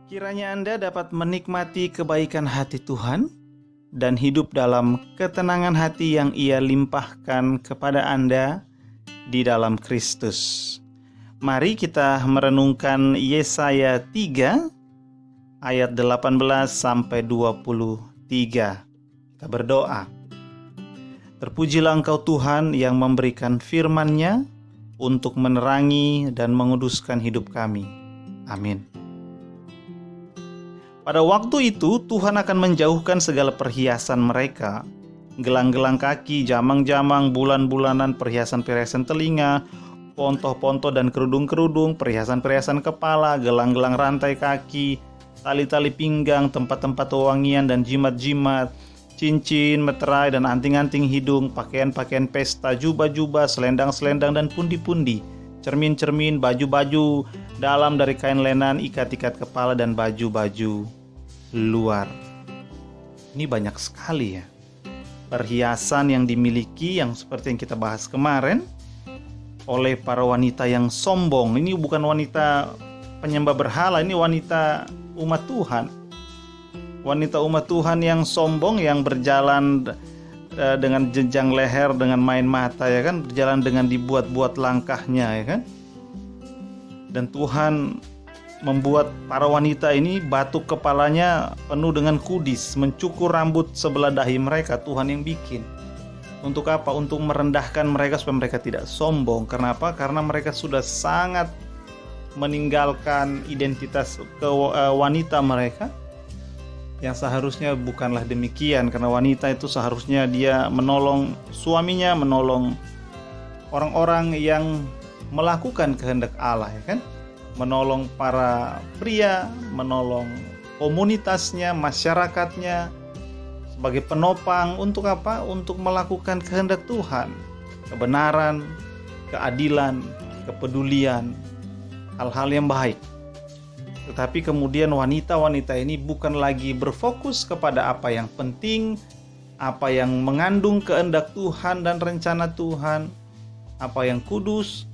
Kiranya Anda dapat menikmati kebaikan hati Tuhan dan hidup dalam ketenangan hati yang Ia limpahkan kepada Anda di dalam Kristus. Mari kita merenungkan Yesaya 3 ayat 18 sampai 23. Kita berdoa. Terpujilah Engkau Tuhan yang memberikan firman-Nya untuk menerangi dan menguduskan hidup kami. Amin. Pada waktu itu Tuhan akan menjauhkan segala perhiasan mereka, gelang-gelang kaki, jamang-jamang, bulan-bulanan, perhiasan-perhiasan telinga, pontoh-pontoh dan kerudung-kerudung, perhiasan-perhiasan kepala, gelang-gelang rantai kaki, tali-tali pinggang, tempat-tempat wewangian dan jimat-jimat, cincin, meterai dan anting-anting hidung, pakaian-pakaian pesta, jubah-jubah, selendang-selendang dan pundi-pundi, cermin-cermin, baju-baju dalam dari kain lenan, ikat-ikat kepala dan baju-baju luar. Ini banyak sekali ya perhiasan yang dimiliki, yang seperti yang kita bahas kemarin, oleh para wanita yang sombong. Ini bukan wanita penyembah berhala, ini wanita umat Tuhan. Wanita umat Tuhan yang sombong, yang berjalan dengan jenjang leher, dengan main mata, ya kan, berjalan dengan dibuat-buat langkahnya, ya kan. Dan Tuhan membuat para wanita ini batuk kepalanya penuh dengan kudis, mencukur rambut sebelah dahi mereka. Tuhan yang bikin. Untuk apa? Untuk merendahkan mereka supaya mereka tidak sombong. Kenapa? Karena mereka sudah sangat meninggalkan identitas wanita mereka, yang seharusnya bukanlah demikian. Karena wanita itu seharusnya dia menolong suaminya, menolong orang-orang yang melakukan kehendak Allah, ya kan? Menolong para pria, menolong komunitasnya, masyarakatnya, sebagai penopang. Untuk apa? Untuk melakukan kehendak Tuhan, kebenaran, keadilan, kepedulian, hal-hal yang baik. Tetapi kemudian wanita-wanita ini bukan lagi berfokus kepada apa yang penting, apa yang mengandung kehendak Tuhan dan rencana Tuhan, apa yang kudus,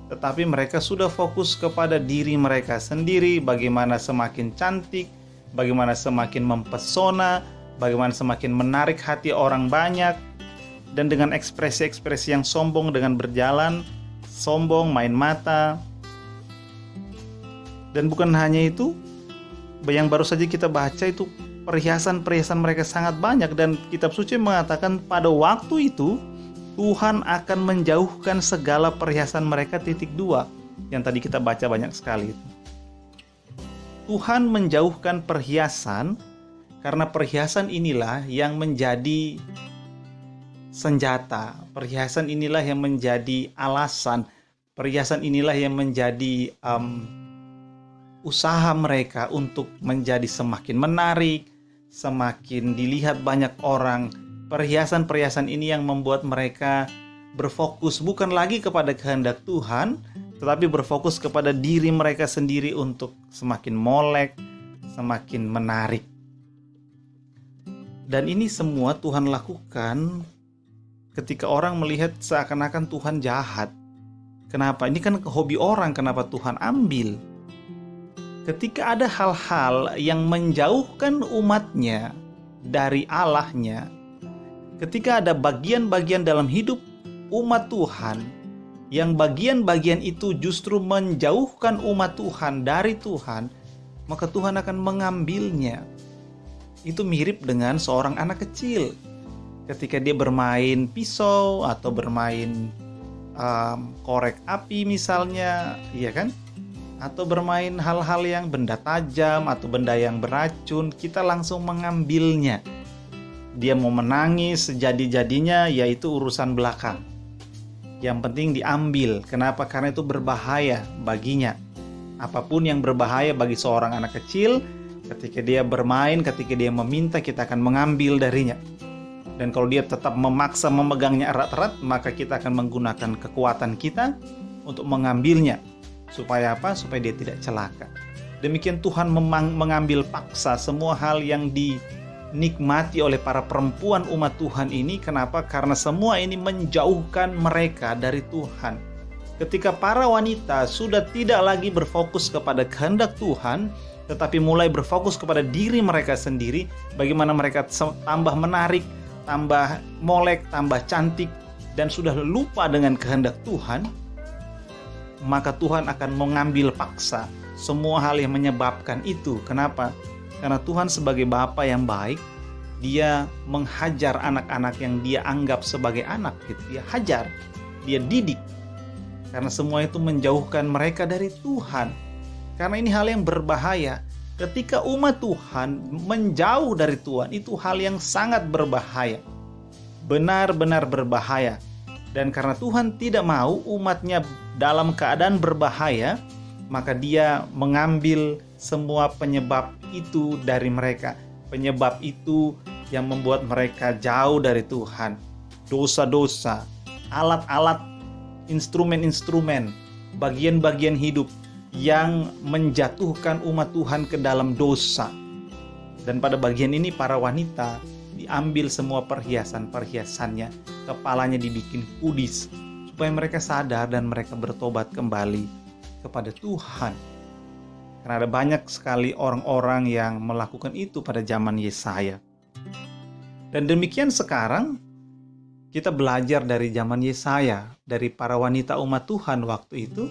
tetapi mereka sudah fokus kepada diri mereka sendiri, bagaimana semakin cantik, bagaimana semakin mempesona, bagaimana semakin menarik hati orang banyak, dan dengan ekspresi-ekspresi yang sombong, dengan berjalan sombong, main mata. Dan bukan hanya itu, yang baru saja kita baca itu perhiasan-perhiasan mereka sangat banyak, dan kitab suci mengatakan pada waktu itu Tuhan akan menjauhkan segala perhiasan mereka. 2 yang tadi kita baca banyak sekali itu. Tuhan menjauhkan perhiasan karena perhiasan inilah yang menjadi senjata, perhiasan inilah yang menjadi alasan, perhiasan inilah yang menjadi usaha mereka untuk menjadi semakin menarik, semakin dilihat banyak orang. Perhiasan-perhiasan ini yang membuat mereka berfokus bukan lagi kepada kehendak Tuhan, tetapi berfokus kepada diri mereka sendiri untuk semakin molek, semakin menarik. Dan ini semua Tuhan lakukan ketika orang melihat seakan-akan Tuhan jahat. Kenapa? Ini kan hobi orang, kenapa Tuhan ambil? Ketika ada hal-hal yang menjauhkan umatnya dari Allahnya, ketika ada bagian-bagian dalam hidup umat Tuhan, yang bagian-bagian itu justru menjauhkan umat Tuhan dari Tuhan, maka Tuhan akan mengambilnya. Itu mirip dengan seorang anak kecil. Ketika dia bermain pisau atau bermain korek api misalnya, iya kan? Atau bermain hal-hal yang benda tajam atau benda yang beracun, kita langsung mengambilnya. Dia mau menangis sejadi-jadinya, yaitu urusan belakang. Yang penting diambil. Kenapa? Karena itu berbahaya baginya. Apapun yang berbahaya bagi seorang anak kecil, ketika dia bermain, ketika dia meminta, kita akan mengambil darinya. Dan kalau dia tetap memaksa memegangnya erat-erat, maka kita akan menggunakan kekuatan kita untuk mengambilnya. Supaya apa? Supaya dia tidak celaka. Demikian Tuhan mengambil paksa semua hal yang dinikmati oleh para perempuan umat Tuhan ini. Kenapa? Karena semua ini menjauhkan mereka dari Tuhan. Ketika para wanita sudah tidak lagi berfokus kepada kehendak Tuhan, tetapi mulai berfokus kepada diri mereka sendiri, bagaimana mereka tambah menarik, tambah molek, tambah cantik, dan sudah lupa dengan kehendak Tuhan, maka Tuhan akan mengambil paksa semua hal yang menyebabkan itu. Kenapa? Karena Tuhan sebagai Bapa yang baik, Dia menghajar anak-anak yang Dia anggap sebagai anak. Dia hajar, Dia didik. Karena semua itu menjauhkan mereka dari Tuhan. Karena ini hal yang berbahaya. Ketika umat Tuhan menjauh dari Tuhan, itu hal yang sangat berbahaya. Benar-benar berbahaya. Dan karena Tuhan tidak mau umatnya dalam keadaan berbahaya, maka Dia mengambil semua penyebab itu dari mereka. Penyebab itu yang membuat mereka jauh dari Tuhan. Dosa-dosa, alat-alat, instrumen-instrumen, bagian-bagian hidup yang menjatuhkan umat Tuhan ke dalam dosa. Dan pada bagian ini para wanita diambil semua perhiasan-perhiasannya, kepalanya dibikin kudis, supaya mereka sadar dan mereka bertobat kembali kepada Tuhan. Karena ada banyak sekali orang-orang yang melakukan itu pada zaman Yesaya. Dan demikian sekarang kita belajar dari zaman Yesaya, dari para wanita umat Tuhan waktu itu.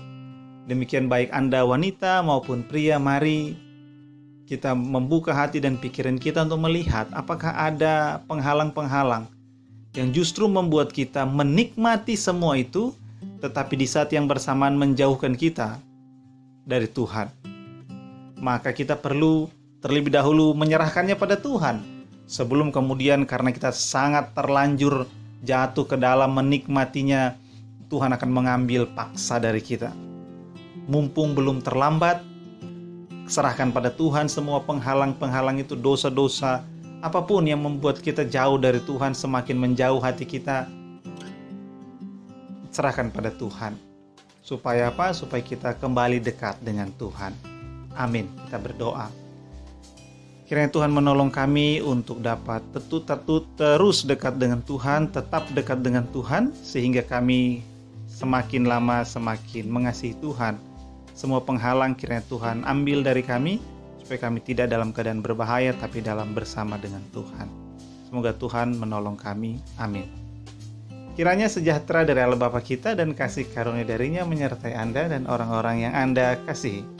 Demikian baik Anda wanita maupun pria, mari kita membuka hati dan pikiran kita untuk melihat apakah ada penghalang-penghalang yang justru membuat kita menikmati semua itu, tetapi di saat yang bersamaan menjauhkan kita dari Tuhan. Maka kita perlu terlebih dahulu menyerahkannya pada Tuhan, sebelum kemudian karena kita sangat terlanjur jatuh ke dalam menikmatinya, Tuhan akan mengambil paksa dari kita. Mumpung belum terlambat, serahkan pada Tuhan semua penghalang-penghalang itu, dosa-dosa, apapun yang membuat kita jauh dari Tuhan, semakin menjauh hati kita, serahkan pada Tuhan. Supaya apa? Supaya kita kembali dekat dengan Tuhan. Amin. Kita berdoa. Kiranya Tuhan menolong kami untuk dapat terus dekat dengan Tuhan, tetap dekat dengan Tuhan, sehingga kami semakin lama semakin mengasihi Tuhan. Semua penghalang kiranya Tuhan ambil dari kami, supaya kami tidak dalam keadaan berbahaya, tapi dalam bersama dengan Tuhan. Semoga Tuhan menolong kami. Amin. Kiranya sejahtera dari Allah Bapa kita dan kasih karunia darinya menyertai Anda dan orang-orang yang Anda kasihi.